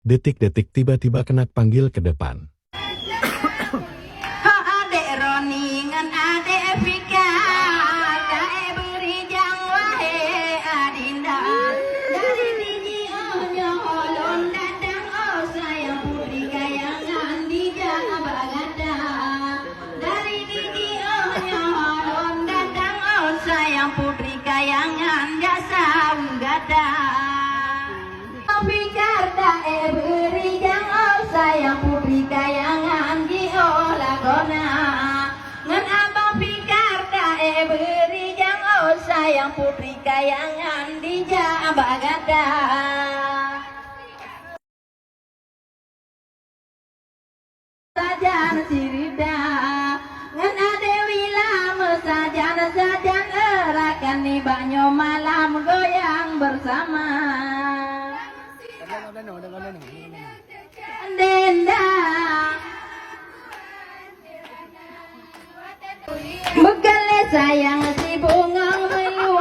Detik-detik tiba-tiba kena panggil ke depan. Adek Roni ngan adek Vika, kae beri jang wae adinda. Dari diji onyo holon dadang oh sayang putri kayangan di Jabagada. Dari diji onyo holon dadang oh sayang putri kayangan jasa ugada. Fikar dae beri jang oh sayang putri kayangan di Olagona. Ngan abang fikar dae beri jang oh sayang putri kayangan di Jabagada. Sajan sirida ngan ade wilam sajan erakan ni banyo malam goyang bersama. Denda Begale sayang si bunga melu,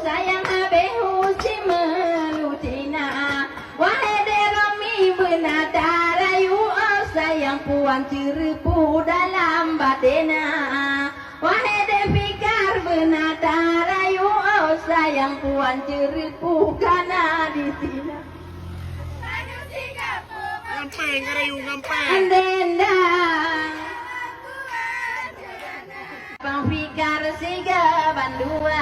sayang abehu si melu cina. Wahai derami benata rayu oh sayang puan cerepu dalam batena. Wahai defikar benata rayu oh sayang puan cerepu kana di sini. Ngampeng, ngarayu ngampeng. Andenda Bang Fikar siga bandua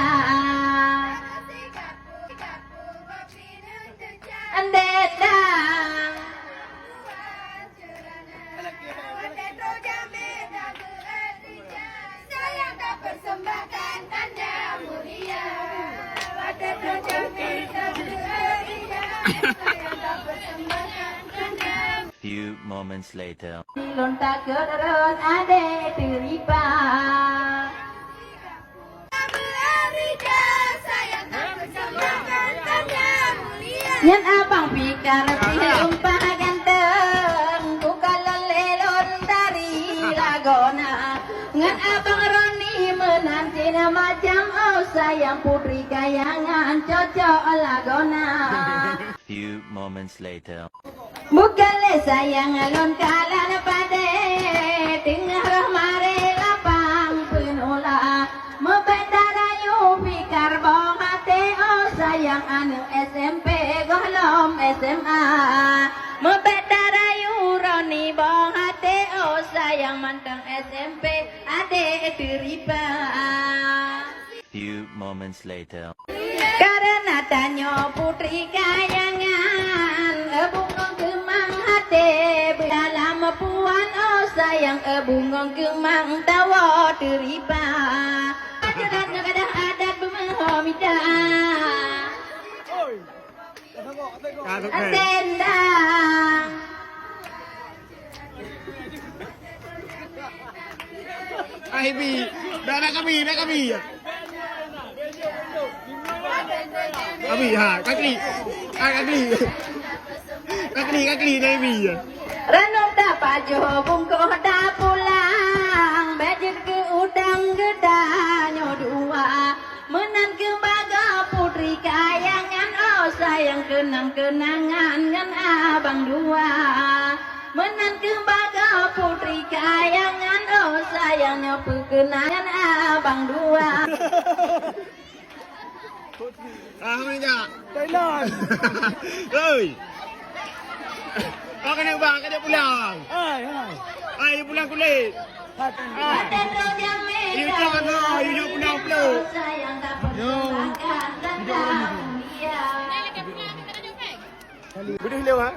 Andenda sayang tak persembahkan tanda mulia. Few moments later. Lontak ke terus ade teripa. Nyan abang Fikar umpah ganteng, bukan lelon dari Lagona. Ngan abang Roni menanti macam oh sayang putri kayangan cocok Lagona. Few moments later. Bukanlah sayang alon kalan pade tengah rahmare lapang penula membentarayu Fikar bong hati oh sayang anu SMP golom SMA membentarayu Roni bong hati oh sayang manteng SMP ade teripa. Few moments later. Karena tanyo putri kayangan bungong kemang hati dalam puan oh sayang bungong kemang tawa teripa. Adat kadang adat bumahomida Atenda Ay, Bi. Dah kami. Abi, ha, kaki. Kaki dari Bi. Renung dapat jo bungkoh da pulang bejit ke udang gedanyo dua menan ke baga putri kayangan oh sayang kenang-kenangan ngan abang dua menan ke baga putri kayangan oh sayangnya perkenalan abang dua. Alhamdulillah. Thailand. Oi. Kau kena bang, kena pulang. Hai, pulang kulit. Ada rojang You jangan lah, you pulang pula. sayang tak persembahkan tanda mulia. Boleh lewat.